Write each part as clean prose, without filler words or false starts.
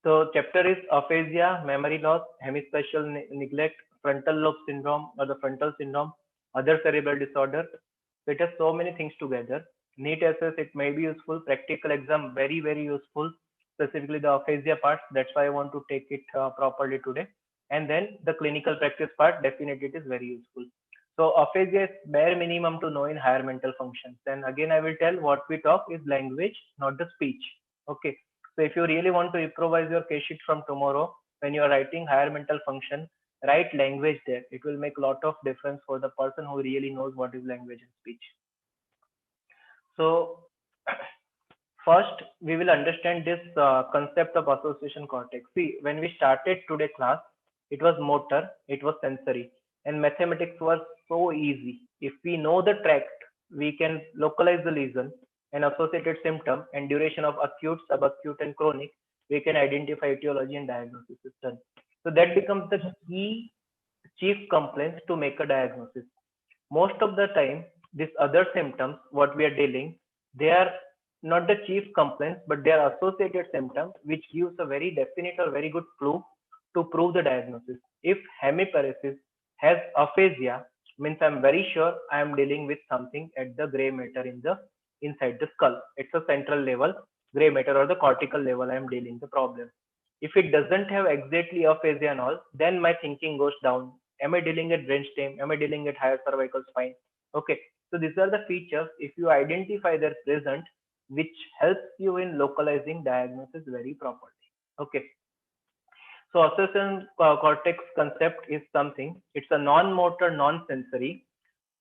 So chapter is aphasia, memory loss, hemispatial neglect, frontal lobe syndrome or the frontal syndrome, other cerebral disorder. So it has so many things together. NEET SS it may be useful. Practical exam very useful. Specifically the aphasia part. That's why I want to take it properly today. And then the clinical practice part definitely it is very useful. So aphasia is bare minimum to know in higher mental functions. Then again I will tell what we talk is language, not the speech. Okay. So if you really want to improvise your case sheet from tomorrow, when you are writing higher mental function, write language there. It will make a lot of difference for the person who really knows what is language and speech. So first, we will understand this concept of association cortex. See, when we started today class, it was motor, it was sensory, and mathematics was so easy. If we know the tract, we can localize the lesion and associated symptom and duration of acute, subacute, and chronic. We can identify etiology and diagnosis is done. So that becomes the key chief complaints to make a diagnosis. Most of the time, these other symptoms, what we are dealing, they are not the chief complaints, but they are associated symptoms, which gives a very definite or very good clue to prove the diagnosis. If hemiparesis has aphasia, means I'm very sure I am dealing with something at the gray matter in the inside the skull. It's a central level gray matter or the cortical level I am dealing the problem. If it doesn't have exactly aphasia and all, then my thinking goes down. Am I dealing at brainstem? Am I dealing at higher cervical spine? Okay. So these are the features. If you identify their present, which helps you in localizing diagnosis very properly. Okay. So association cortex concept is something. It's a non-motor, non-sensory,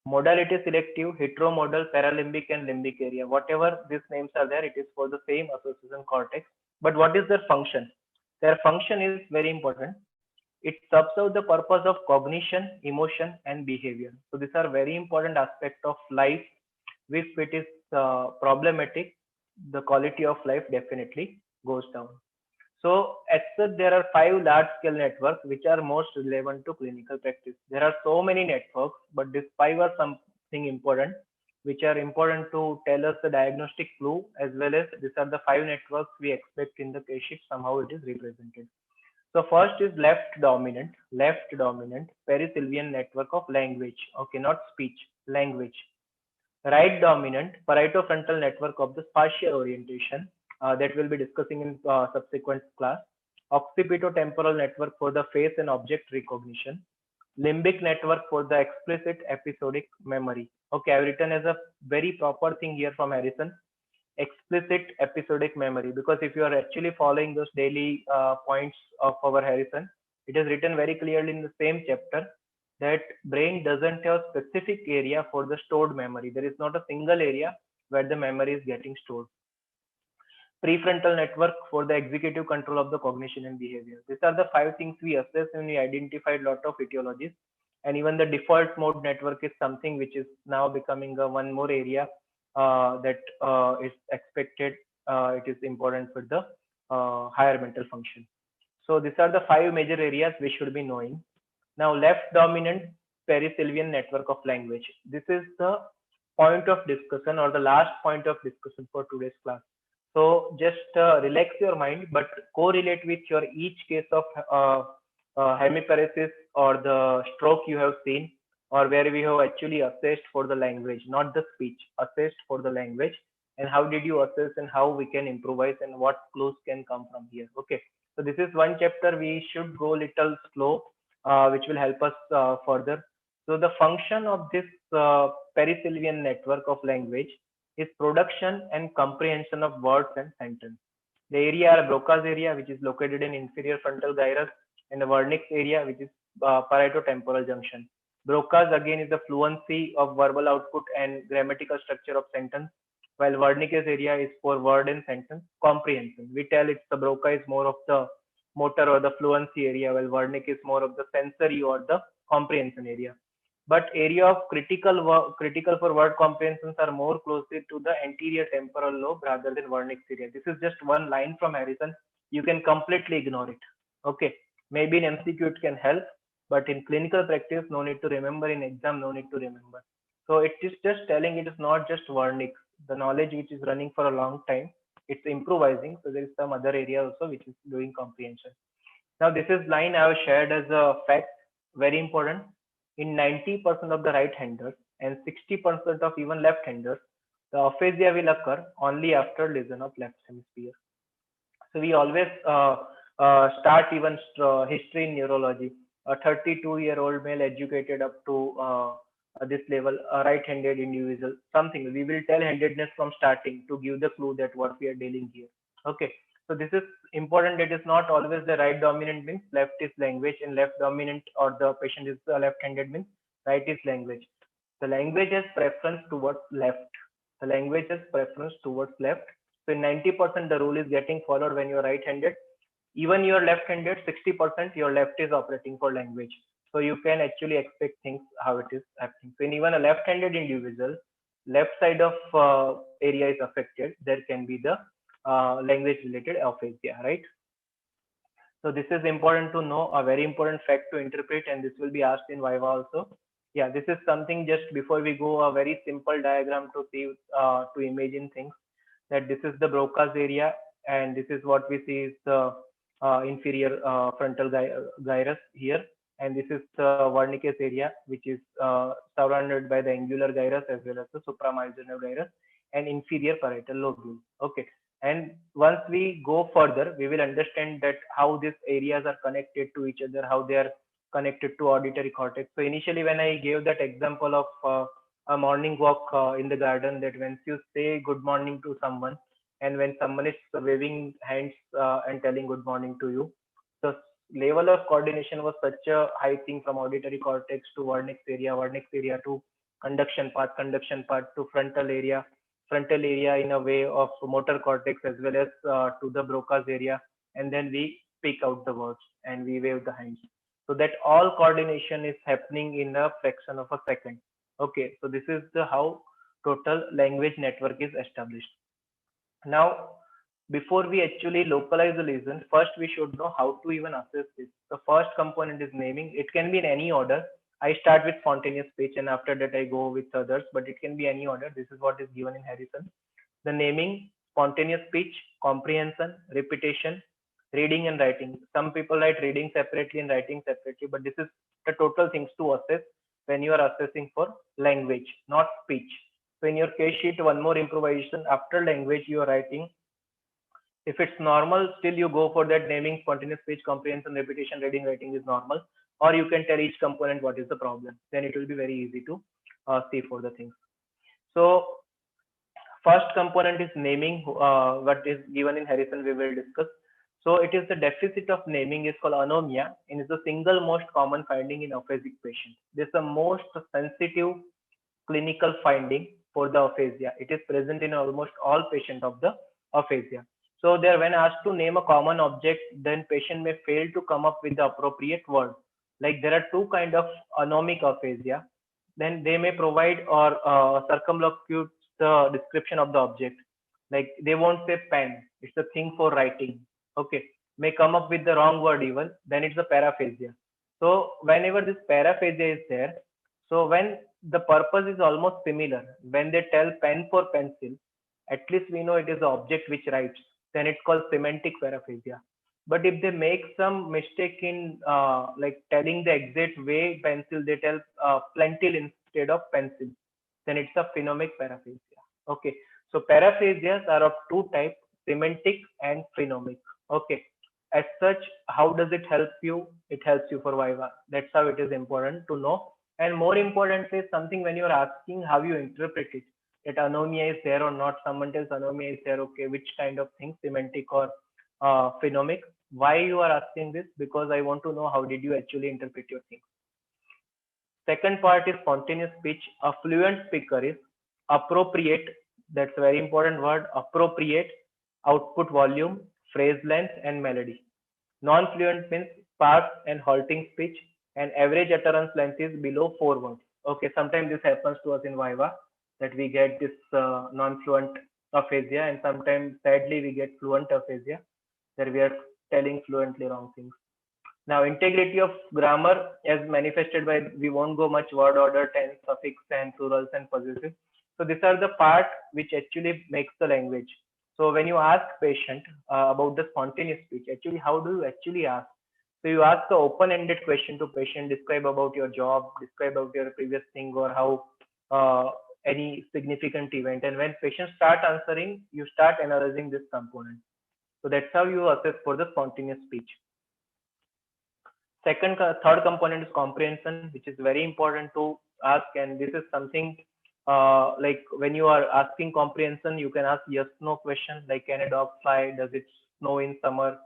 modality selective, heteromodal, paralimbic, and limbic area. Whatever these names are there, it is for the same association cortex. But what is their function? Their function is very important. It serves out the purpose of cognition, emotion, and behavior. So these are very important aspects of life. If it is problematic, the quality of life definitely goes down. So, as such, there are five large-scale networks which are most relevant to clinical practice. There are so many networks, but these five are something important, which are important to tell us the diagnostic clue as well as these are the five networks we expect in the case sheet. Somehow it is represented. So first is left dominant perisylvian network of language. Okay, not speech, language. Right dominant parieto-frontal network of the spatial orientation that we'll be discussing in subsequent class. Occipito-temporal network for the face and object recognition. Limbic network for the explicit episodic memory. Okay, I've written as a very proper thing here from Harrison. Explicit episodic memory, because if you are actually following those daily points of our Harrison, it is written very clearly in the same chapter that brain doesn't have specific area for the stored memory. There is not a single area where the memory is getting stored. Prefrontal network for the executive control of the cognition and behavior. These are the five things we assess when we identified lot of etiologies. And even the default mode network is something which is now becoming one more area that is expected. It is important for the higher mental function. So these are the five major areas we should be knowing. Now, left dominant perisylvian network of language. This is the point of discussion or the last point of discussion for today's class. So just relax your mind, but correlate with your each case of hemiparesis or the stroke you have seen, or where we have actually assessed for the language, not the speech, assessed for the language. And how did you assess and how we can improvise and what clues can come from here. Okay. So this is one chapter we should go little slow, which will help us further. So the function of this perisylvian network of language is production and comprehension of words and sentences. The area are Broca's area, which is located in inferior frontal gyrus, and the Wernicke's area, which is parieto-temporal junction. Broca's again is the fluency of verbal output and grammatical structure of sentence, while Wernicke's area is for word and sentence comprehension. We tell it's the Broca is more of the motor or the fluency area, while Wernicke is more of the sensory or the comprehension area. But area of critical for word comprehensions are more closely to the anterior temporal lobe rather than Wernicke's area. This is just one line from Harrison. You can completely ignore it. Okay, maybe in MCQ it can help, but in clinical practice, no need to remember. In exam, no need to remember. So it is just telling it is not just Wernicke. The knowledge which is running for a long time, It's improvising. So there is some other area also which is doing comprehension. Now this is line I have shared as a fact, very important. In 90% of the right-handers and 60% of even left-handers, the aphasia will occur only after lesion of left hemisphere. So we always start even history in neurology. A 32-year-old male educated up to this level, a right-handed individual, something. We will tell handedness from starting to give the clue that what we are dealing here. Okay. So this is important. It is not always the right dominant means left is language and left dominant or the patient is the left-handed means right is language. The language has preference towards left. The language has preference towards left. So in 90% the rule is getting followed when you're right-handed. Even you're left-handed, 60% your left is operating for language. So you can actually expect things how it is happening. So in even a left-handed individual, left side of area is affected. There can be the language-related aphasia, right? So this is important to know, a very important fact to interpret, and this will be asked in Viva also. Yeah, this is something just before we go, a very simple diagram to see, to imagine things, that this is the Broca's area, and this is what we see is the inferior frontal gyrus here, and this is the Wernicke's area, which is surrounded by the angular gyrus as well as the supramarginal gyrus and inferior parietal lobule. Okay, and once we go further, we will understand that how these areas are connected to each other, how they are connected to auditory cortex. So initially, when I gave that example of a morning walk in the garden, that when you say good morning to someone, and when someone is waving hands and telling good morning to you, the level of coordination was such a high thing from auditory cortex to Wernicke's area to conduction part to frontal area in a way of motor cortex as well as to the Broca's area, and then we speak out the words and we wave the hands. So that all coordination is happening in a fraction of a second. Okay, so this is the how total language network is established. Now, before we actually localize the lesion, first we should know how to even assess this. The first component is naming. It can be in any order. I start with spontaneous speech and after that I go with others, but it can be any order. This is what is given in Harrison. The naming, spontaneous speech, comprehension, repetition, reading and writing. Some people write reading separately and writing separately, but this is the total things to assess when you are assessing for language, not speech. So in your case sheet, one more improvisation after language you are writing. If it's normal, still you go for that naming, spontaneous speech, comprehension, repetition, reading, writing is normal. Or you can tell each component what is the problem. Then it will be very easy to see for the things. So first component is naming, what is given in Harrison we will discuss. So it is the deficit of naming is called anomia and is the single most common finding in aphasic patients. This is the most sensitive clinical finding for the aphasia. It is present in almost all patients of the aphasia. So there, when asked to name a common object, then patient may fail to come up with the appropriate word. Like there are two kind of anomic aphasia. Then they may provide or circumlocute the description of the object. Like they won't say pen, it's a thing for writing. Okay, may come up with the wrong word even. Then it's a paraphasia. So whenever this paraphasia is there, so when the purpose is almost similar, when they tell pen for pencil, at least we know it is the object which writes. Then it's called semantic paraphasia. But if they make some mistake in like telling the exact way pencil, they tell plentil instead of pencil, then it's a phonemic paraphasia. Okay, so paraphasias are of two types, semantic and phonemic. Okay, as such, how does it help you? It helps you for Viva. That's how it is important to know. And more importantly, something when you're asking how you interpret it, that anomia is there or not. Someone tells anomia is there. Okay, which kind of thing, semantic or phonemic? Why you are asking this? Because I want to know how did you actually interpret your thing. Second part is spontaneous speech. A fluent speaker is appropriate. That's a very important word. Appropriate output volume, phrase length, and melody. Non-fluent means sparse and halting speech, and average utterance length is below 4 words. Okay, sometimes this happens to us in Viva that we get this non-fluent aphasia, and sometimes sadly we get fluent aphasia that we are telling fluently wrong things. Now, integrity of grammar as manifested by, we won't go much word order, tense, suffix, and plurals and possessive. So these are the part which actually makes the language. So when you ask patient about the spontaneous speech, actually, how do you actually ask? So you ask the open-ended question to patient, describe about your job, describe about your previous thing, or how any significant event. And when patients start answering, you start analyzing this component. So that's how you assess for the spontaneous speech. Third component is comprehension, which is very important to ask. And this is something like when you are asking comprehension, you can ask yes no question like, can a dog fly? Does it snow in summer?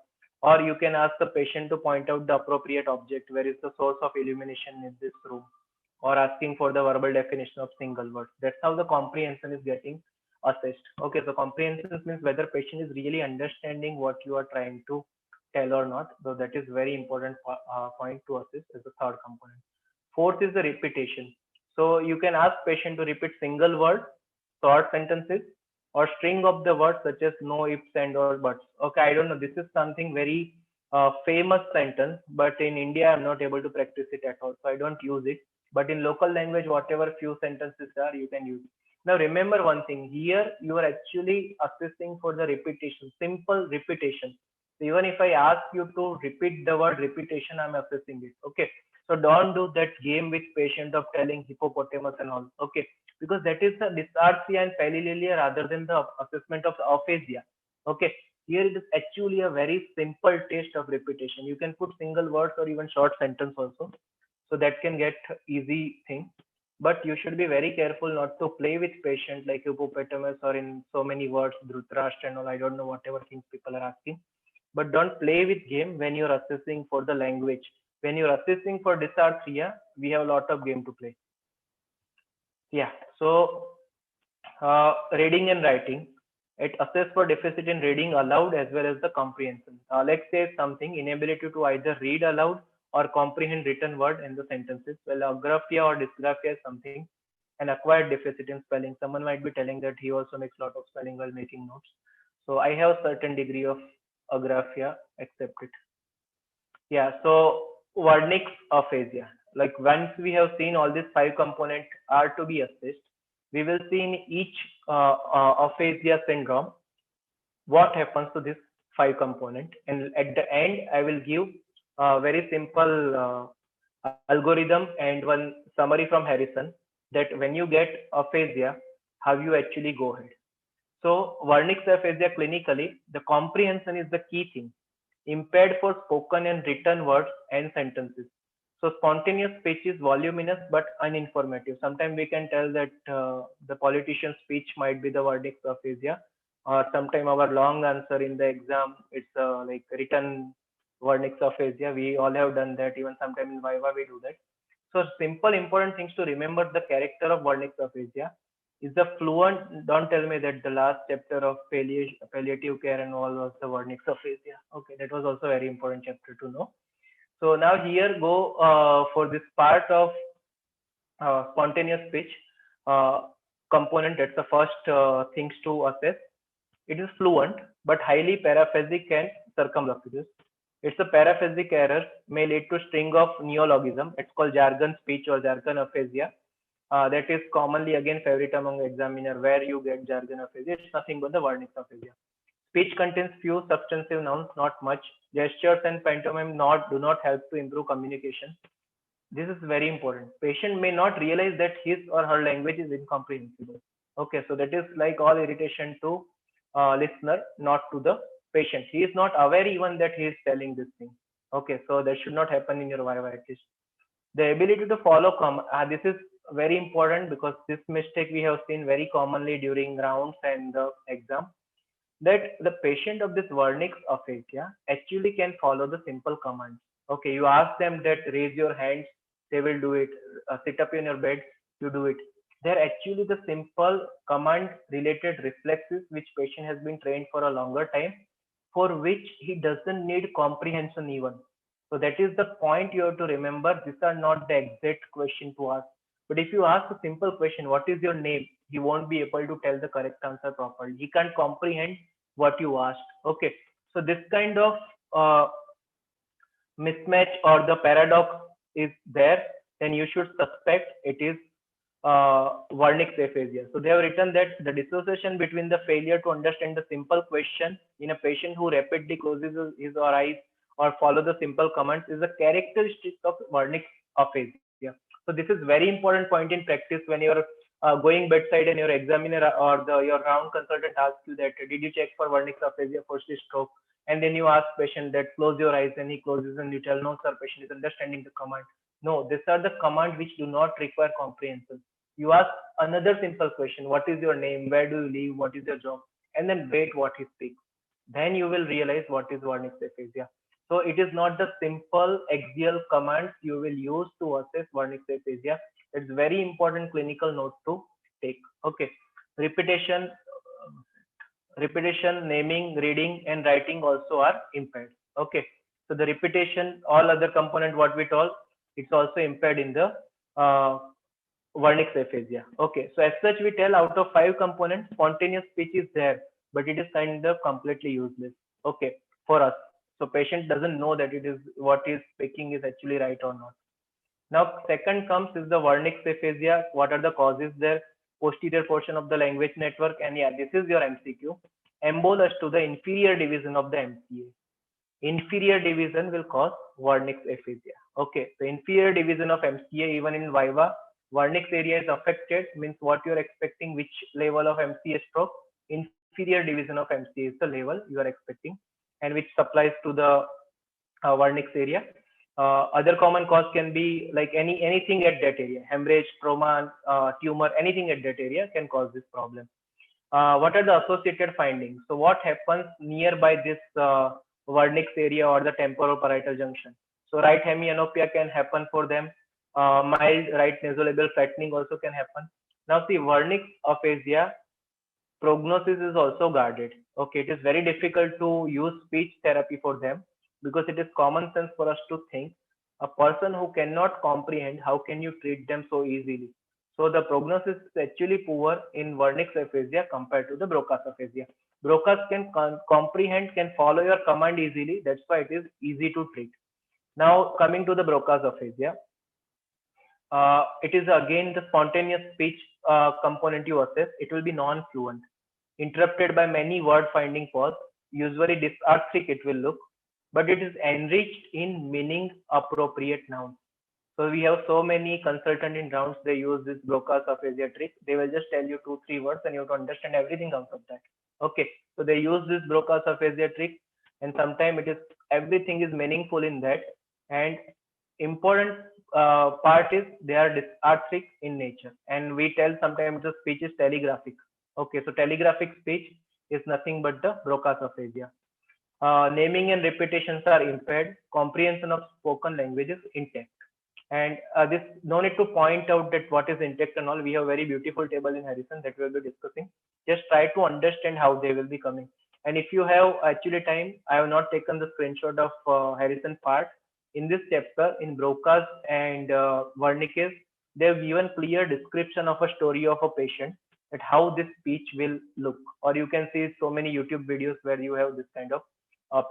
Or you can ask the patient to point out the appropriate object. Where is the source of illumination in this room? Or asking for the verbal definition of single word. That's how the comprehension is getting assessed. Okay, so comprehension means whether patient is really understanding what you are trying to tell or not. So that is very important point to assess as the third component. Fourth is the repetition. So you can ask patient to repeat single word, short sentences, or string of the words such as no, ifs, and or buts. Okay, I don't know. This is something very famous sentence, but in India I'm not able to practice it at all, so I don't use it. But in local language, whatever few sentences are, you can use. Now remember one thing. Here you are actually assessing for the repetition, simple repetition. So even if I ask you to repeat the word repetition, I'm assessing it. Okay. So don't do that game with patient of telling hippopotamus and all. Okay. Because that is the dysarthria and palilalia rather than the assessment of aphasia. Okay. Here it is actually a very simple test of repetition. You can put single words or even short sentence also. So that can get easy thing. But you should be very careful not to play with patient like hippopotamus or in so many words, Dhritarashtra and all. I don't know whatever things people are asking, but don't play with game when you're assessing for the language. When you're assessing for dysarthria, we have a lot of game to play. Yeah. So reading and writing, it assess for deficit in reading aloud as well as the comprehension. Let's say something inability to either read aloud or comprehend written word in the sentences. Well, agraphia or dysgraphia is something, an acquired deficit in spelling. Someone might be telling that he also makes a lot of spelling while making notes. So I have a certain degree of agraphia, accept it. Yeah, so Wernicke's aphasia. Like once we have seen all these five components are to be assessed, we will see in each aphasia syndrome what happens to this five component. And at the end, I will give a very simple algorithm and one summary from Harrison that when you get aphasia, how you actually go ahead. So Wernicke's aphasia clinically, the comprehension is the key thing, impaired for spoken and written words and sentences. So spontaneous speech is voluminous but uninformative. Sometimes we can tell that the politician's speech might be the Wernicke's aphasia, or sometimes our long answer in the exam, it's like written Wernicke's aphasia. We all have done that. Even sometimes in Viva we do that. So simple important things to remember the character of Wernicke's aphasia is the fluent. Don't tell me that the last chapter of palliative care and all was the Wernicke's aphasia. Okay, that was also a very important chapter to know. So now here go for this part of spontaneous speech component. That's the first things to assess. It is fluent but highly paraphasic and circumlocutive. It's a paraphasic error may lead to string of neologism. It's called jargon speech or jargon aphasia. That is commonly again favorite among examiner where you get jargon aphasia. It's nothing but the Wernicke's aphasia. Speech contains few substantive nouns, not much. Gestures and pantomime do not help to improve communication. This is very important. Patient may not realize that his or her language is incomprehensible. Okay, so that is like all irritation to listener, not to the patient. He is not aware even that he is telling this thing. Okay, so that should not happen in your Viva at least. The ability to follow this is very important because this mistake we have seen very commonly during rounds and the exam, that the patient of this Wernicke's aphasia actually can follow the simple commands. Okay, you ask them that raise your hands, they will do it. Sit up in your bed, you do it. They're actually the simple command related reflexes which patient has been trained for a longer time, for which he doesn't need comprehension even. So that is the point you have to remember. These are not the exact question to ask. But if you ask a simple question, what is your name? He won't be able to tell the correct answer properly. He can't comprehend what you asked. Okay. So this kind of uh, mismatch or the paradox is there, then you should suspect it is Wernicke's aphasia. So they have written that the dissociation between the failure to understand the simple question in a patient who rapidly closes his or eyes or follow the simple commands is a characteristic of Wernicke's aphasia. So this is very important point in practice when you're going bedside and your examiner or your round consultant asks you that did you check for Wernicke's aphasia for stroke, and then you ask patient that close your eyes and he closes and you tell no sir, patient is understanding the command. No, these are the commands which do not require comprehension. You ask another simple question: what is your name, where do you live, what is your job, and then wait what he speaks. Then you will realize what is Wernicke's aphasia. So it is not the simple axial commands you will use to assess Wernicke's aphasia. It's very important clinical note to take. Okay, repetition, naming, reading, and writing also are impaired. Okay, so the repetition, all other component what we told, it's also impaired in the uh, Wernicke's aphasia. Okay, so as such, we tell out of 5 components, spontaneous speech is there, but it is kind of completely useless. Okay, for us. So patient doesn't know that it is what is speaking is actually right or not. Now, second comes is the Wernicke's aphasia. What are the causes there? Posterior portion of the language network, and yeah, this is your MCQ. Embolus to the inferior division of the MCA. Inferior division will cause Wernicke's aphasia. Okay, so inferior division of MCA, even in Viva, Wernicke's area is affected, means what you're expecting, which level of MCA stroke, inferior division of MCA is the level you are expecting, and which supplies to the Wernicke's area. Other common cause can be like anything at that area, hemorrhage, trauma, tumor, anything at that area can cause this problem. What are the associated findings? So what happens nearby this Wernicke's area or the temporoparietal junction? So right hemianopia can happen for them. Mild right nasolabial flattening also can happen. Now see, Wernicke's aphasia prognosis is also guarded. Okay, it is very difficult to use speech therapy for them because it is common sense for us to think a person who cannot comprehend, how can you treat them so easily? So the prognosis is actually poor in Wernicke's aphasia compared to the Broca's aphasia. Broca's can comprehend, can follow your command easily. That's why it is easy to treat. Now coming to the Broca's aphasia, it is again the spontaneous speech component you assess. It will be non-fluent, interrupted by many word-finding pause. Usually dysarthric it will look, but it is enriched in meaning-appropriate nouns. So we have so many consultant in rounds. They use this Broca's aphasia trick. They will just tell you 2-3 words, and you have to understand everything out of that. Okay, so they use this Broca's aphasia trick, and sometimes it is everything is meaningful in that. And important part is they are dysarthric in nature, and we tell sometimes the speech is telegraphic. Okay, so telegraphic speech is nothing but the Broca's aphasia. Naming and repetitions are impaired. Comprehension of spoken language is intact. And this no need to point out that what is intact and all. We have very beautiful table in Harrison that we will be discussing. Just try to understand how they will be coming. And if you have actually time, I have not taken the screenshot of Harrison part. In this chapter, in Broca's and Wernicke's, they have given clear description of a story of a patient, that how this speech will look. Or you can see so many YouTube videos where you have this kind of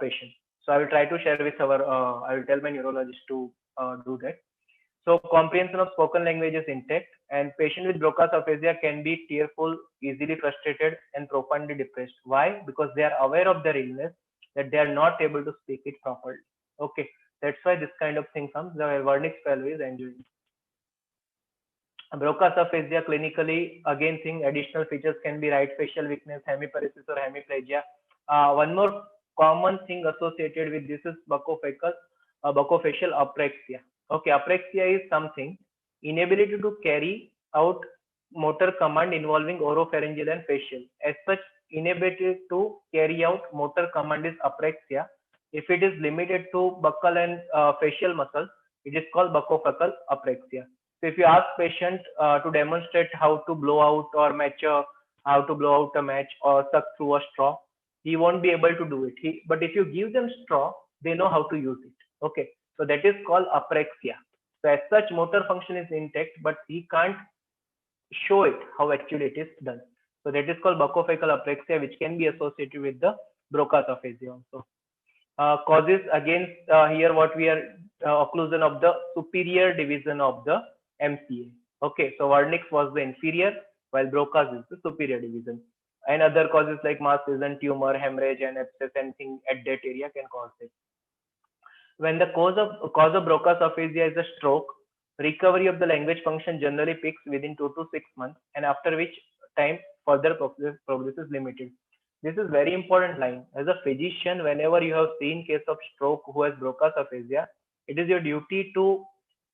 patient. So I will try to share with our, I will tell my neurologist to do that. So comprehension of spoken language is intact, and patient with Broca's aphasia can be tearful, easily frustrated, and profoundly depressed. Why? Because they are aware of their illness, that they are not able to speak it properly. Okay, that's why this kind of thing comes. The Wernicke's fellow is enjoying. Broca's aphasia clinically, again, thing additional features can be right facial weakness, hemiparesis, or hemiplegia. One more common thing associated with this is buccofacial apraxia. Okay, apraxia is something inability to carry out motor command involving oropharyngeal and facial. As such, inability to carry out motor command is apraxia. If it is limited to buccal and facial muscles, it is called buccofacial apraxia. So if you ask patient to demonstrate how to blow out or how to blow out a match or suck through a straw, he won't be able to do it. But if you give them straw, they know how to use it. Okay, so that is called apraxia. So as such, motor function is intact, but he can't show it how actually it is done. So that is called buccofacial apraxia, which can be associated with the Broca's aphasia also. Causes again here what we are occlusion of the superior division of the MCA. Okay, so Wernicke's was the inferior, while Broca's is the superior division. And other causes like mass lesion, tumor, hemorrhage, and abscess, anything at that area can cause it. When the cause of Broca's aphasia is a stroke, recovery of the language function generally peaks within 2 to 6 months, and after which time further progress is limited. This is very important line. As a physician, whenever you have seen case of stroke who has Broca's aphasia, it is your duty to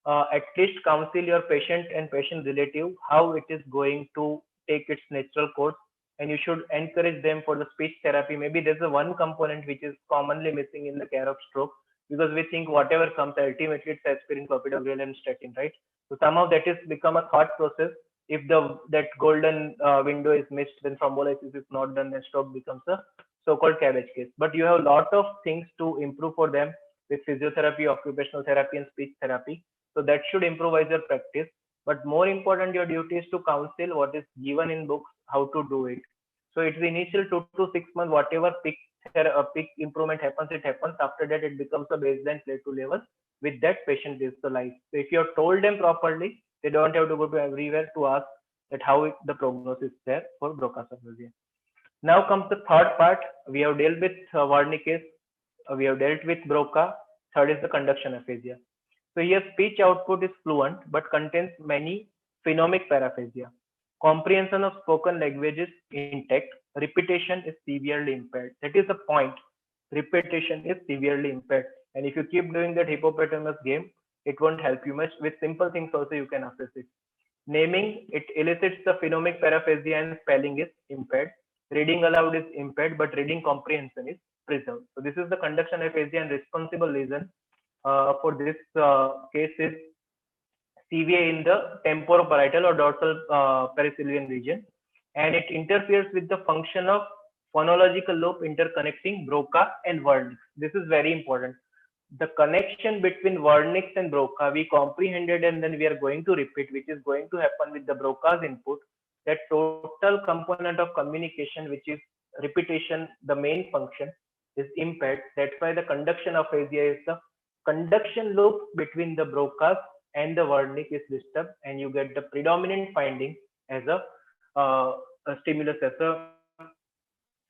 at least counsel your patient and patient relative how it is going to take its natural course, and you should encourage them for the speech therapy. Maybe there's a one component which is commonly missing in the care of stroke, because we think whatever comes ultimately it's aspirin, clopidogrel, and statin, right? So somehow that is become a thought process. If the that golden window is missed, then thrombolysis is not done, then stroke becomes a so-called cabbage case. But you have a lot of things to improve for them with physiotherapy, occupational therapy, and speech therapy. So that should improvise your practice. But more important, your duty is to counsel what is given in books, how to do it. So it's the initial 2 to 6 months, whatever peak improvement happens, it happens. After that, it becomes a baseline plateau level. With that, patient is the life. So if you have told them properly, they don't have to go to everywhere to ask that how the prognosis is there for Broca's aphasia. Now comes the third part. We have dealt with Wernicke's, we have dealt with Broca. Third is the conduction aphasia. So here speech output is fluent but contains many phonemic paraphasia. Comprehension of spoken language is intact. Repetition is severely impaired. That is the point. Repetition is severely impaired. And if you keep doing that hippopotamus game, it won't help you much. With simple things also you can assess it. Naming, it elicits the phonemic paraphasia and spelling is impaired. Reading aloud is impaired, but reading comprehension is preserved. So this is the conduction aphasia, and responsible reason for this case is CVA in the temporoparietal or dorsal perisylvian region, and it interferes with the function of phonological loop interconnecting Broca and Wernicke's. This is very important. The connection between Wernicke's and Broca we comprehended, and then we are going to repeat, which is going to happen with the Broca's input. That total component of communication, which is repetition, the main function, is impaired. That's why the conduction aphasia is the conduction loop between the Broca's and the Wernicke is disturbed, and you get the predominant finding as a stimulus as a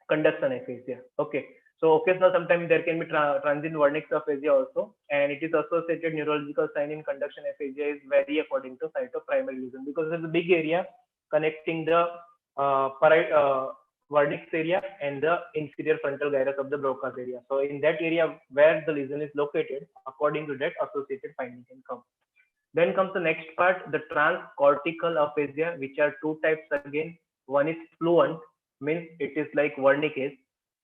conduction aphasia. Okay, so occasional sometimes there can be transient Wernicke's aphasia also, and it is associated neurological sign in conduction aphasia is vary according to site of primary lesion, because there's a big area connecting the Wernicke's area and the inferior frontal gyrus of the Broca's area. So in that area where the lesion is located, according to that associated finding can come. Then comes the next part, the transcortical aphasia, which are two types again. One is fluent, means it is like Wernicke's.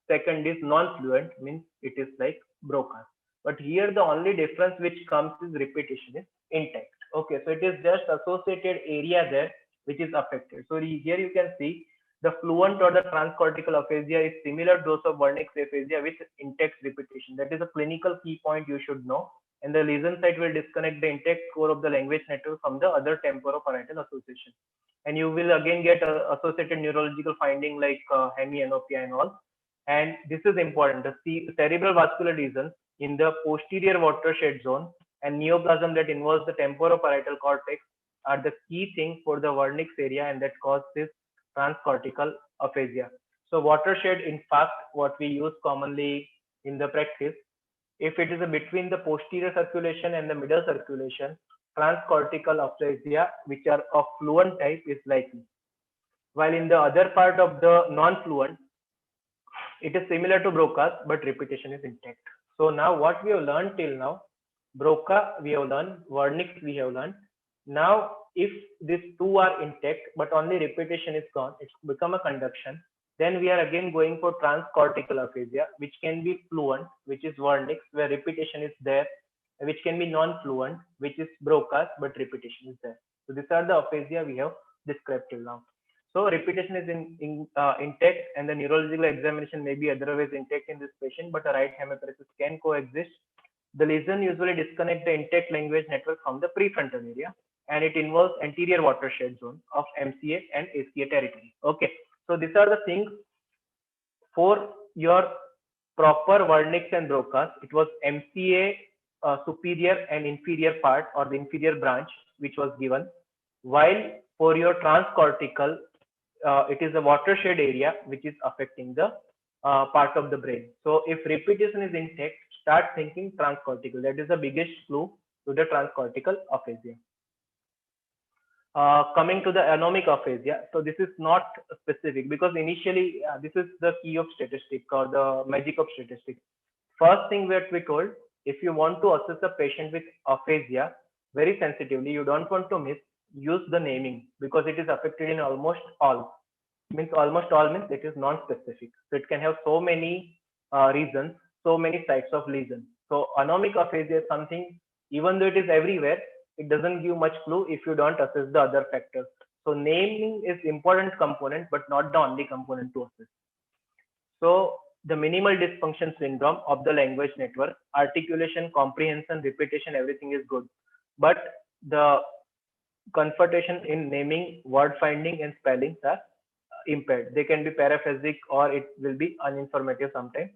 Second is non-fluent, means it is like Broca's. But here the only difference which comes is repetition is intact. Okay, so it is just associated area there which is affected. So here you can see the fluent or the transcortical aphasia is similar to those of Wernicke's aphasia with intact repetition. That is a clinical key point you should know. And the lesion site will disconnect the intact core of the language network from the other temporoparietal association. And you will again get associated neurological finding like hemianopia and all. And this is important. The cerebral vascular lesions in the posterior watershed zone and neoplasm that involves the temporoparietal cortex are the key thing for the Wernicke's area, and that causes transcortical aphasia. So watershed, in fact, what we use commonly in the practice, if it is between the posterior circulation and the middle circulation, transcortical aphasia, which are of fluent type, is likely. While in the other part of the non-fluent, it is similar to Broca's, but repetition is intact. So now what we have learned till now, Broca we have learned, Wernicke's we have learned. Now, if these two are intact, but only repetition is gone, it's become a conduction. Then we are again going for transcortical aphasia, which can be fluent, which is Wernicke's, where repetition is there, which can be non-fluent, which is Broca's, but repetition is there. So these are the aphasia we have described till now. So repetition is intact, and the neurological examination may be otherwise intact in this patient, but a right hemiparesis can coexist. The lesion usually disconnect the intact language network from the prefrontal area, and it involves anterior watershed zone of MCA and ACA territory. Okay, so these are the things for your proper Wernicke's and Broca's. It was MCA superior and inferior part, or the inferior branch, which was given. while for your transcortical, it is a watershed area which is affecting the part of the brain. So if repetition is intact, start thinking transcortical. That is the biggest clue to the transcortical aphasia. Coming to the anomic aphasia, so this is not specific because initially this is the key of statistic or the magic of statistics. First thing that we told, if you want to assess a patient with aphasia very sensitively, you don't want to miss, use the naming because it is affected in almost all. Means almost all means it is non-specific. So it can have so many reasons, so many types of lesions. So anomic aphasia is something, even though it is everywhere, it doesn't give much clue if you don't assess the other factors. So naming is important component, but not the only component to assess. So the minimal dysfunction syndrome of the language network, articulation, comprehension, repetition, everything is good. But the confrontation in naming, word finding, and spellings are impaired. They can be paraphasic or it will be uninformative sometimes.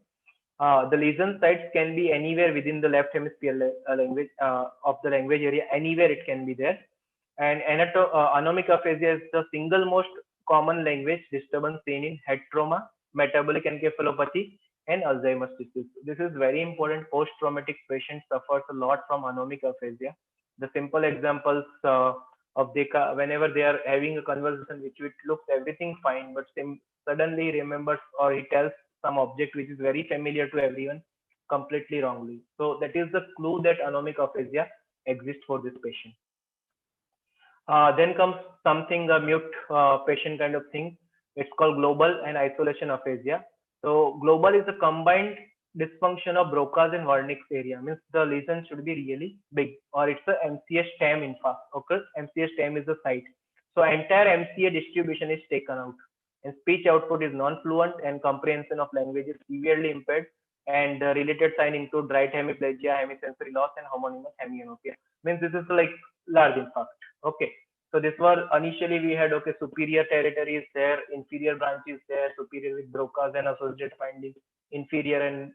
The lesion sites can be anywhere within the left hemisphere language of the language area. Anywhere it can be there. And anomic aphasia is the single most common language disturbance seen in head trauma, metabolic encephalopathy, and Alzheimer's disease. This is very important. Post-traumatic patient suffers a lot from anomic aphasia. The simple examples of whenever they are having a conversation which looks everything fine, but suddenly remembers or he tells some object which is very familiar to everyone completely wrongly. So that is the clue that anomic aphasia exists for this patient. Then comes something a mute patient kind of thing. It's called global and isolation aphasia. So global is a combined dysfunction of Broca's and Wernicke's area. Means the lesion should be really big, or it's a MCA stem in fact. Okay, MCA stem is the site. So entire MCA distribution is taken out, and speech output is non-fluent, and comprehension of language is severely impaired. And the related sign include right hemiplegia, hemisensory loss, and homonymous hemianopia. Means this is like large infarct. Okay. So this was initially we had okay, superior territory is there, inferior branch is there, superior with Broca's and associated finding, inferior and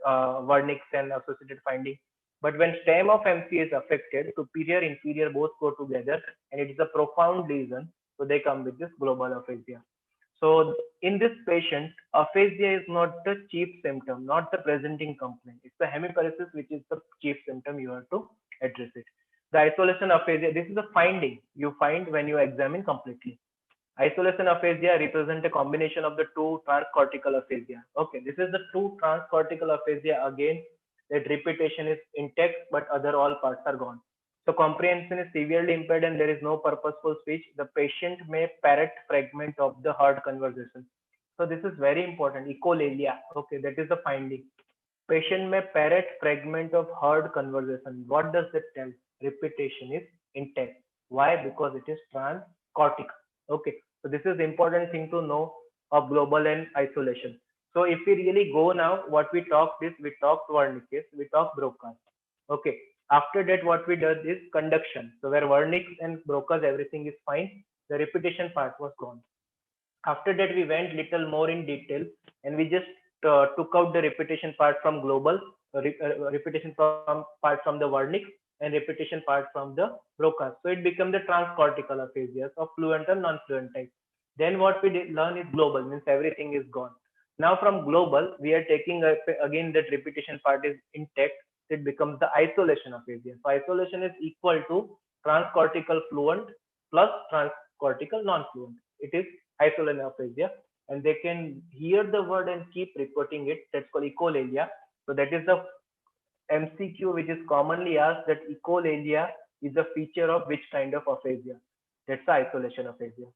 Wernicke's and associated finding. But when stem of MC is affected, superior, inferior both go together, and it is a profound lesion. So they come with this global aphasia. So in this patient, aphasia is not the chief symptom, not the presenting complaint. It's the hemiparesis which is the chief symptom. You have to address it. The isolation aphasia, this is a finding you find when you examine completely. Isolation aphasia represent a combination of the two transcortical aphasia. Okay, this is the two transcortical aphasia again, that repetition is intact but other all parts are gone. So comprehension is severely impaired and there is no purposeful speech. The patient may parrot fragment of the heard conversation. So this is very important. Echolalia. Okay, that is the finding. Patient may parrot fragment of heard conversation. What does that tell? Repetition is intact. Why? Because it is transcortical. Okay, so this is the important thing to know of global and isolation. So if we really go now, what we talked is we talked Wernicke's, we talked Broca's. Okay, after that what we did is conduction. So where Wernicke's and Broca's everything is fine, the repetition part was gone. After that we went little more in detail and we just took out the repetition part from global, repetition part from the Wernicke's, and repetition part from the Broca's. So it became the transcortical aphasia of fluent and non-fluent type. Then what we did learn is global, means everything is gone. Now from global, we are taking again that repetition part is intact. It becomes the isolation aphasia. So isolation is equal to transcortical fluent plus transcortical non-fluent. It is isolation aphasia, and they can hear the word and keep repeating it. That's called echolalia. So that is the MCQ which is commonly asked, that echolalia is a feature of which kind of aphasia. That's the isolation aphasia.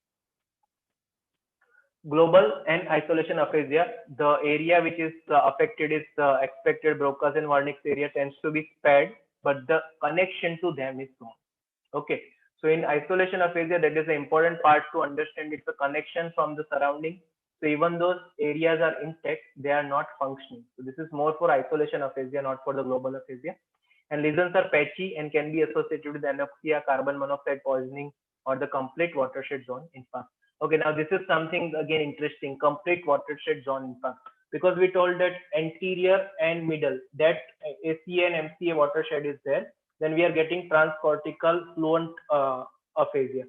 Global and isolation aphasia, the area which is affected is expected Broca's and Wernicke's area tends to be spared, but the connection to them is gone. Okay, so in isolation aphasia, that is the important part to understand. It's a connection from the surrounding. So even those areas are intact, they are not functioning. So this is more for isolation aphasia, not for the global aphasia. And lesions are patchy and can be associated with anoxia, carbon monoxide poisoning, or the complete watershed zone infarct. Okay, now this is something again interesting, complete watershed zone infarct. Because we told that anterior and middle, that ACA and MCA watershed is there, then we are getting transcortical fluent aphasia.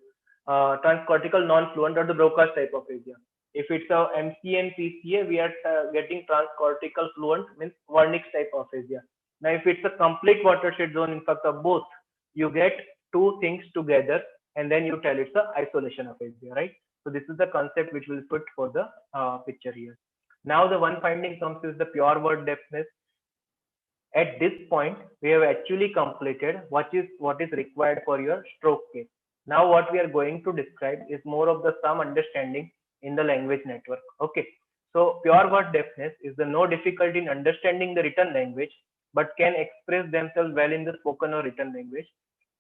transcortical non-fluent or the Broca's type aphasia. If it's a MCA and PCA, we are getting transcortical fluent, means Wernicke's type aphasia. Now, if it's a complete watershed zone infarct of both, you get two things together and then you tell it's a isolation aphasia, right? So this is the concept which we'll put for the picture here. Now the one finding comes is the pure word deafness. At this point, we have actually completed what is required for your stroke case. Now what we are going to describe is more of the some understanding in the language network. Okay. So pure word deafness is the no difficulty in understanding the written language, but can express themselves well in the spoken or written language.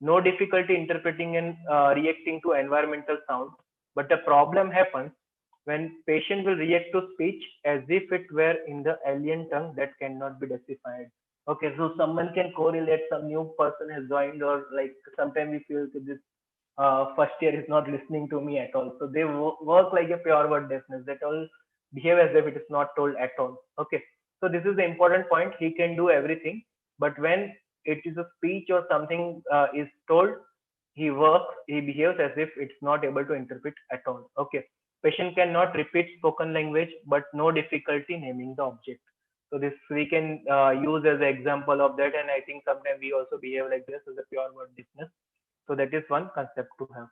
No difficulty interpreting and reacting to environmental sound, but the problem happens when patient will react to speech as if it were in the alien tongue that cannot be deciphered. Okay, so someone can correlate, some new person has joined, or like sometimes we feel that this first year is not listening to me at all. So they work like a pure word deafness. That all behave as if it is not told at all. Okay, so this is the important point. He can do everything, but when it is a speech or something is told, he behaves as if it's not able to interpret at all. Okay, patient cannot repeat spoken language, but no difficulty naming the object. So this we can use as an example of that, and I think sometimes we also behave like this as a pure word deafness. So that is one concept to have.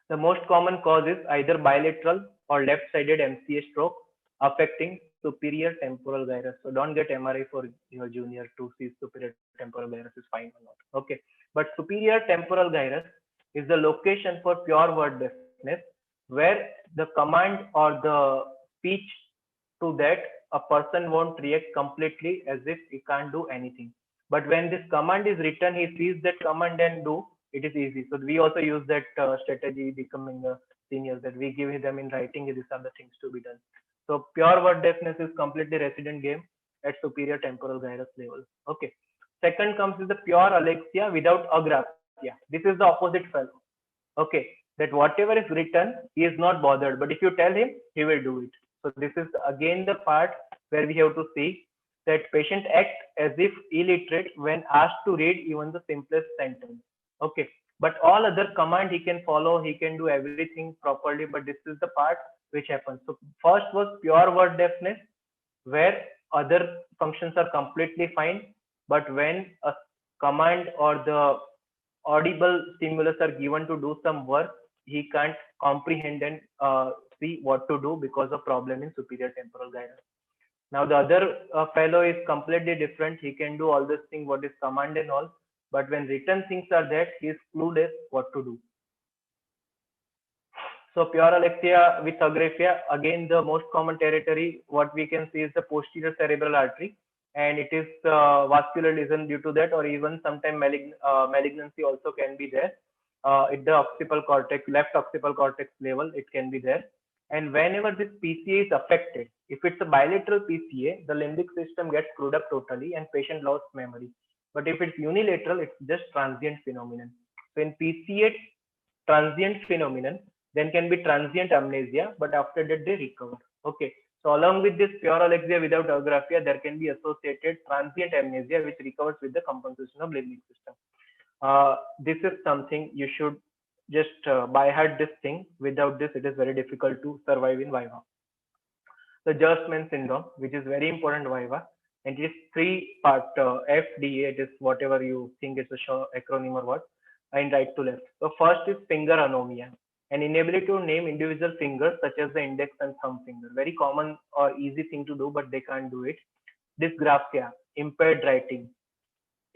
The most common cause is either bilateral or left-sided MCA stroke affecting superior temporal gyrus. So don't get MRI for your junior to see superior temporal gyrus is fine or not. Okay, but superior temporal gyrus is the location for pure word deafness, where the command or the speech to that a person won't react completely as if he can't do anything. But when this command is written, he sees that command and do, it is easy. So we also use that strategy becoming a senior, that we give them in writing, these are the things to be done. So pure word deafness is completely resident game at superior temporal gyrus level. Okay. Second comes is the pure alexia without agraphia. This is the opposite fellow. Okay. That whatever is written, he is not bothered. But if you tell him, he will do it. So this is again the part where we have to see that patient act as if illiterate when asked to read even the simplest sentence. Okay, but all other command he can follow, he can do everything properly, but this is the part which happens. So first was pure word deafness, where other functions are completely fine, but when a command or the audible stimulus are given to do some work, he can't comprehend and see what to do because of problem in superior temporal gyrus. Now the other fellow is completely different. He can do all this thing, what is command and all, but when written things are that, he is clueless what to do. So pure alexia with agraphia, again the most common territory, what we can see is the posterior cerebral artery, and it is vascular lesion due to that, or even sometimes malignancy also can be there. At the occipital cortex, left occipital cortex level, it can be there. And whenever this PCA is affected, if it's a bilateral PCA, the limbic system gets screwed up totally and patient lost memory. But if it's unilateral, it's just transient phenomenon. So in PCA, transient phenomenon, then can be transient amnesia, but after that they recover. Okay. So along with this pure alexia without agraphia, there can be associated transient amnesia which recovers with the compensation of limbic system. This is something you should just by heart this thing. Without this, it is very difficult to survive in Viva. The Gerstmann syndrome, which is very important Viva, and it is three-part FDA. It is whatever you think is a short acronym or what, and right to left. So first is finger anomia, an inability to name individual fingers such as the index and thumb finger. Very common or easy thing to do, but they can't do it. Dysgraphia, impaired writing.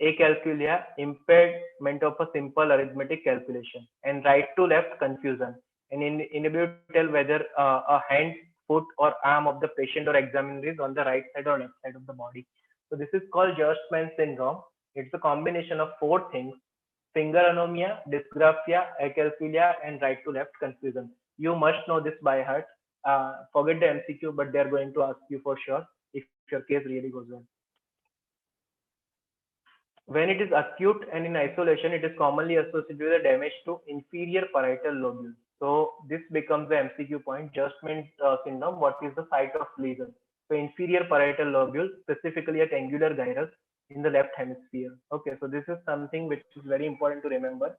Acalculia, impairment of a simple arithmetic calculation, and right to left confusion, and inability to tell whether a hand, foot, or arm of the patient or examiner is on the right side or left side of the body. So this is called Gerstmann syndrome. It's a combination of four things: finger anomia, dysgraphia, acalculia, and right to left confusion. You must know this by heart. Forget the MCQ, but they're going to ask you for sure if your case really goes well. When it is acute and in isolation, it is commonly associated with a damage to inferior parietal lobule. So this becomes the MCQ point. Gerstmann syndrome. What is the site of lesion? So inferior parietal lobule, specifically at angular gyrus in the left hemisphere. Okay, so this is something which is very important to remember.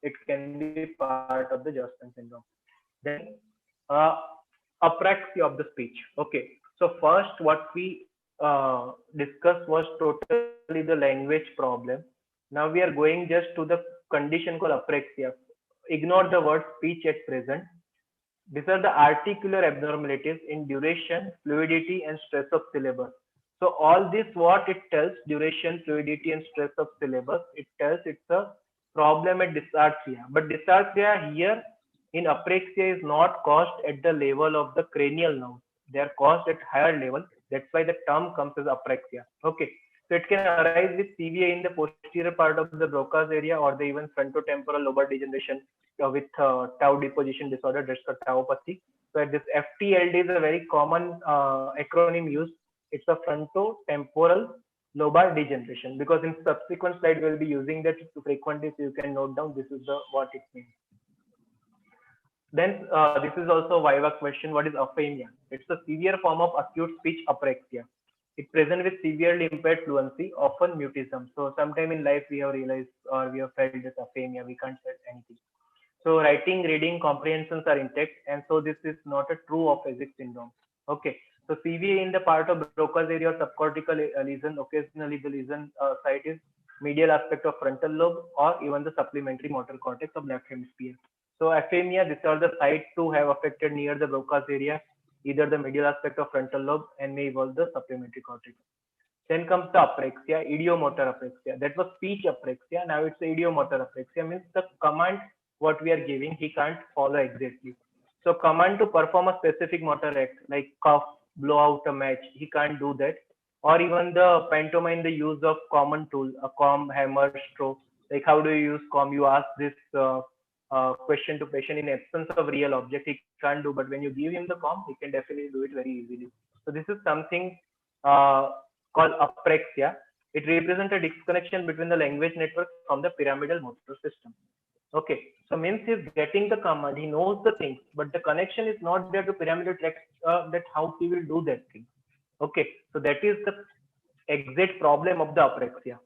it can be part of the Gerson syndrome. Then uh, apraxia of the speech. Okay, so first what we discussed was totally the language problem. Now we are going just to the condition called apraxia. Ignore the word speech at present. These are the articular abnormalities in duration, fluidity, and stress of syllabus. So all this, what it tells, duration, fluidity, and stress of syllabus, it tells it's a problem at dysarthria. But dysarthria here in apraxia is not caused at the level of the cranial nerve. They are caused at higher level. That's why the term comes as apraxia. Okay. So it can arise with CVA in the posterior part of the Broca's area or the even frontotemporal lobar degeneration with tau deposition disorder. That's the tauopathy. So this FTLD is a very common acronym used. It's a frontotemporal lobar degeneration, because in subsequent slide we'll be using that frequently, so you can note down this is the what it means. Then this is also a Viva question. What is aphaemia? It's a severe form of acute speech apraxia. It presents with severely impaired fluency, often mutism. So sometime in life we have realized or we have felt this aphaemia. We can't say anything. So writing, reading, comprehensions are intact, and so this is not a true aphasic syndrome. Okay. So CVA in the part of Broca's area or subcortical lesion, occasionally the lesion site is medial aspect of frontal lobe or even the supplementary motor cortex of left hemisphere. So aphemia, these are the sites to have affected near the Broca's area, either the medial aspect of frontal lobe and may involve the supplementary cortex. Then comes the apraxia, idiomotor apraxia. That was speech apraxia. Now it's idiomotor apraxia, means the command what we are giving, he can't follow exactly. So command to perform a specific motor act like cough, blow out a match, he can't do that. Or even the pantomime, the use of common tool, a comb, hammer, straw. Like how do you use comb? You ask this question to patient in absence of real object, he can't do. But when you give him the comb, he can definitely do it very easily. So this is something uh, called apraxia. It represents a disconnection between the language network from the pyramidal motor system. Okay, so means he's getting the command, he knows the things, but the connection is not there to pyramidal tract, that how he will do that thing. Okay, so that is the exact problem of the apraxia.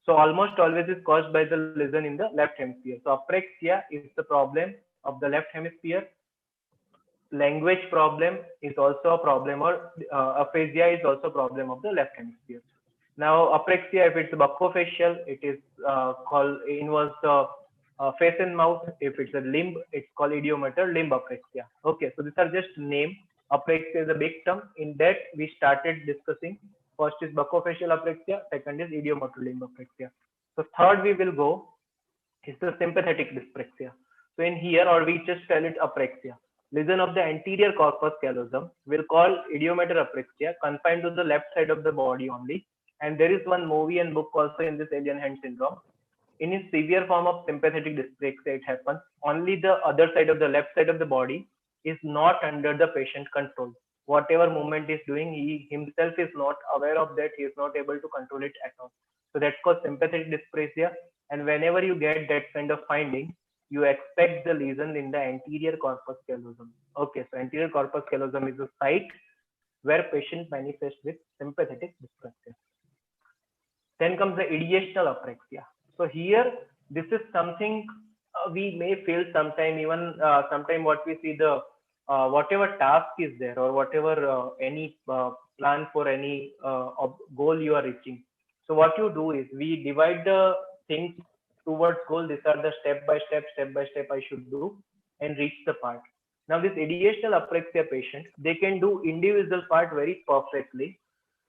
So almost always is caused by the lesion in the left hemisphere. So apraxia is the problem of the left hemisphere. Language problem is also a problem, or aphasia is also a problem of the left hemisphere. Now apraxia, if it's buccofacial, it is called involves the face and mouth. If it's a limb, it's called idiomotor limb apraxia. Okay, so these are just name. Apraxia is a big term. In that we started discussing. First is buccofacial apraxia. Second is idiomotor limb apraxia. So third we will go is the sympathetic dyspraxia. So in here, or we just tell it apraxia. Lesion of the anterior corpus callosum will call idiomotor apraxia, confined to the left side of the body only. And there is one movie and book also in this alien hand syndrome. In a severe form of sympathetic dyspraxia, it happens only the other side of the left side of the body is not under the patient control. Whatever movement is doing, he himself is not aware of that. He is not able to control it at all. So that's called sympathetic dyspraxia. And whenever you get that kind of finding, you expect the lesion in the anterior corpus callosum. Okay, so anterior corpus callosum is a site where patient manifests with sympathetic dyspraxia. Then comes the ideational apraxia. So here, this is something we may feel sometime, even sometime what we see the whatever task is there, or whatever any plan for any goal you are reaching. So what you do is we divide the things towards goal. These are the step by step I should do and reach the part. Now this ideational apraxia patient, they can do individual part very perfectly,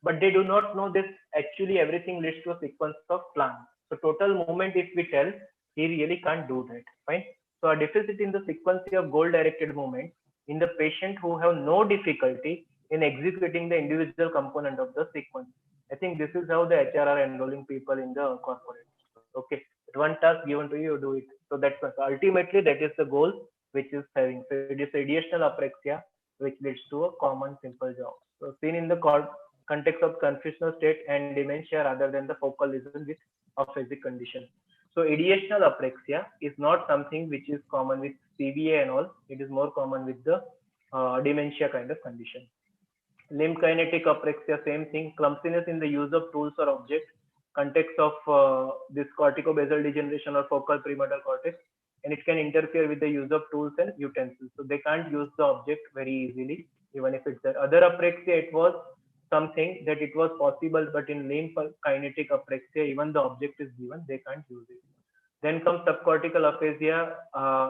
but they do not know this actually everything leads to a sequence of plan. So total movement, if we tell, he really can't do that. Fine. So a deficit in the sequence of goal directed movement in the patient who have no difficulty in executing the individual component of the sequence. I think this is how the HR are enrolling people in the corporate. Okay, one task given to you, you do it. So that's ultimately that is the goal which is having. So it is ideational apraxia which leads to a common simple job. So seen in the context of confusional state and dementia rather than the focal lesion with aphasic condition. So ideational apraxia is not something which is common with CVA and all. It is more common with the dementia kind of condition. Limb kinetic apraxia, same thing. Clumsiness in the use of tools or objects. Context of this corticobasal degeneration or focal premotor cortex. and it can interfere with the use of tools and utensils. So they can't use the object very easily, even if it's there. Other apraxia, it was something that it was possible, but in lymphokinetic apraxia, even the object is given, they can't use it. Then comes subcortical aphasia,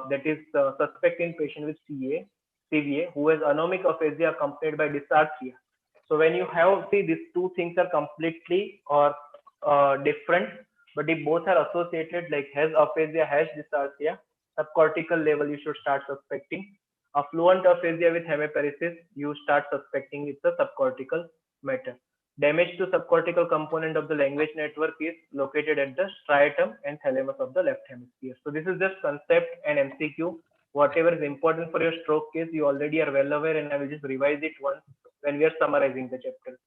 that is suspect in patient with CVA, who has anomic aphasia accompanied by dysarthria. So when you have, see, these two things are completely or different, but if both are associated, like has aphasia, has dysarthria, subcortical level you should start suspecting. Affluent aphasia with hemiparesis, you start suspecting it's a subcortical matter. Damage to subcortical component of the language network is located at the striatum and thalamus of the left hemisphere. So this is just concept and MCQ. Whatever is important for your stroke case, you already are well aware, and I will just revise it once when we are summarizing the chapter.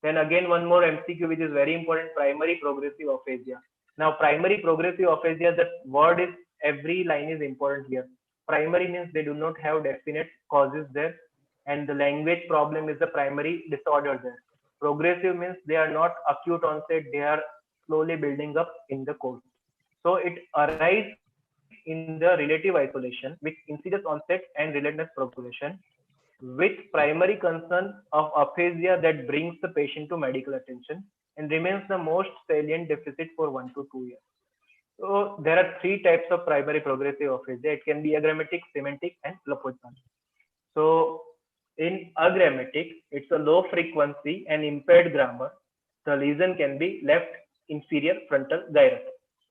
Then again, one more MCQ which is very important: primary progressive aphasia. Now, primary progressive aphasia, the word is, every line is important here. Primary means they do not have definite causes there, and the language problem is the primary disorder there. Progressive means they are not acute onset, they are slowly building up in the course. So it arises in the relative isolation with insidious onset and relentless progression, with primary concern of aphasia that brings the patient to medical attention and remains the most salient deficit for 1 to 2 years. So there are three types of primary progressive aphasia. It can be agrammatic, semantic, and Lopez-Galle. So in agrammatic, it's a low frequency and impaired grammar. The lesion can be left inferior frontal gyrus.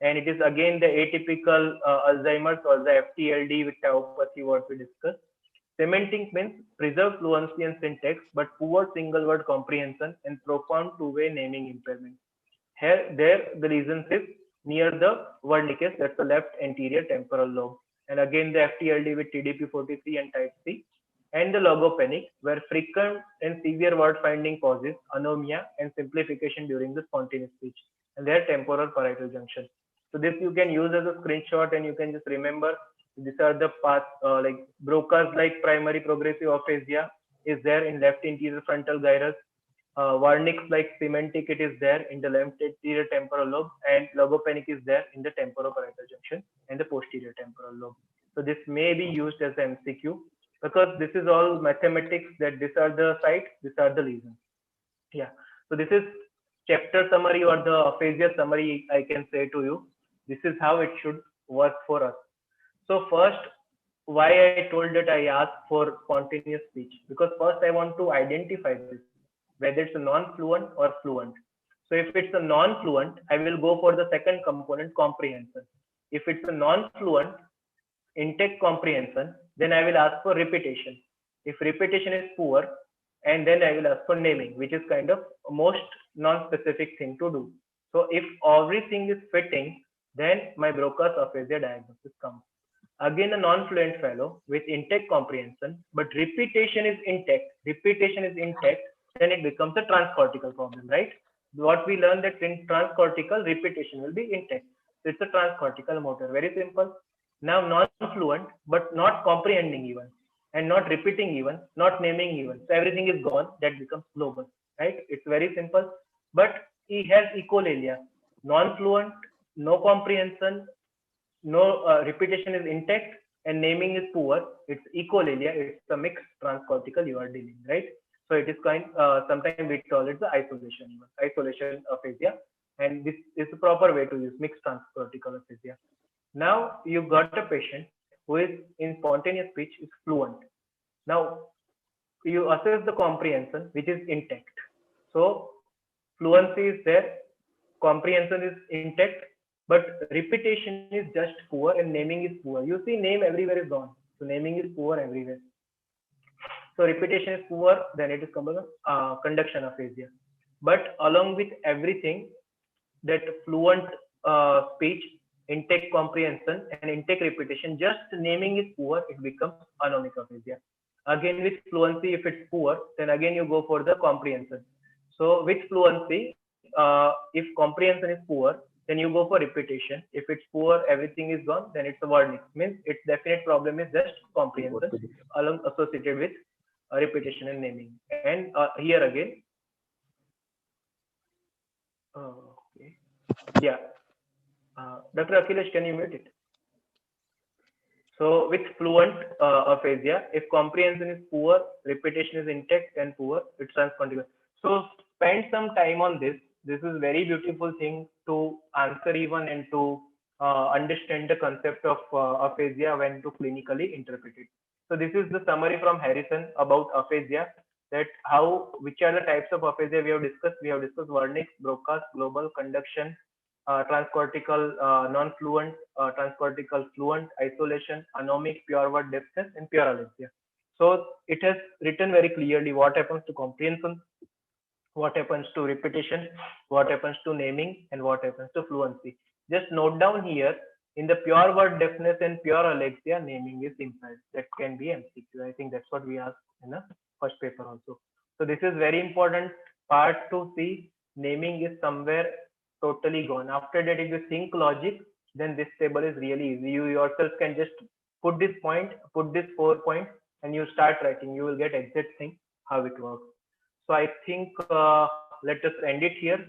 And it is again the atypical Alzheimer's or the FTLD with tauopathy what we discussed. Semantic means preserved fluency and syntax, but poor single word comprehension and profound two-way naming impairment. Here, there, the lesion is near the Wernicke's, that's the left anterior temporal lobe. And again, the FTLD with TDP-43 and type C. And the logopenic, where frequent and severe word finding causes anomia and simplification during the spontaneous speech. And their temporal parietal junction. So this you can use as a screenshot, and you can just remember these are the paths, like Broca's like primary progressive aphasia is there in left anterior frontal gyrus. Wernicke's like semantic, it is there in the left anterior temporal lobe, and logopenic is there in the temporoparietal junction and the posterior temporal lobe. So this may be used as an MCQ because this is all mathematics, that these are the sites, these are the lesions. Yeah. So this is chapter summary or the aphasia summary, I can say to you. This is how it should work for us. So first, why I told that I asked for spontaneous speech, because first I want to identify this, whether it's a non-fluent or fluent. So if it's a non-fluent, I will go for the second component, comprehension. If it's a non-fluent, intake comprehension, then I will ask for repetition. If repetition is poor, and then I will ask for naming, which is kind of most non-specific thing to do. So if everything is fitting, then my Broca's aphasia diagnosis comes. Again, a non-fluent fellow with intake comprehension, but repetition is intact. Then it becomes a transcortical problem, right? What we learned that in transcortical, repetition will be intact. So it's a transcortical motor, very simple. Now non-fluent, but not comprehending even, and not repeating even, not naming even. So everything is gone, that becomes global, right? It's very simple, but he has echolalia, non-fluent, no comprehension, no repetition is intact, and naming is poor. It's echolalia, it's a mixed transcortical you are dealing, right? So it is kind, sometimes we call it the isolation aphasia, and this is the proper way to use mixed transcortical aphasia. Now you got a patient who is in spontaneous speech is fluent. Now you assess the comprehension, which is intact. So fluency is there, comprehension is intact, but repetition is just poor and naming is poor. You see, name everywhere is gone. So naming is poor everywhere. So repetition is poor, then it is conduction aphasia. But along with everything, that fluent speech, intake comprehension, and intake repetition, just naming is poor, it becomes anomic aphasia. Again, with fluency, if it's poor, then again you go for the comprehension. So with fluency, if comprehension is poor, then you go for repetition. If it's poor, everything is gone, then it's a Wernicke. Means its definite problem is just comprehension along associated with repetition and naming. And here again, okay, yeah. Dr. Akhilesh, can you mute it? So with fluent aphasia, if comprehension is poor, repetition is intact and poor, it runs continuous. So spend some time on this. This is very beautiful thing to answer even and to understand the concept of aphasia when to clinically interpret it. So this is the summary from Harrison about aphasia. That how which are the types of aphasia we have discussed. We have discussed Wernicke, Broca's, global, conduction, transcortical non-fluent, transcortical fluent, isolation, anomic, pure word deafness, and pure alexia. So it has written very clearly what happens to comprehension, what happens to repetition, what happens to naming, and what happens to fluency. Just note down here in the pure word deafness and pure alexia, naming is implied. That can be MCQ. I think that's what we asked in the first paper also. So this is very important part to see. Naming is somewhere totally gone. After that, if you think logic, then this table is really easy. You yourself can just put this point, put this 4 points, and you start writing. You will get exact thing how it works. So I think let us end it here.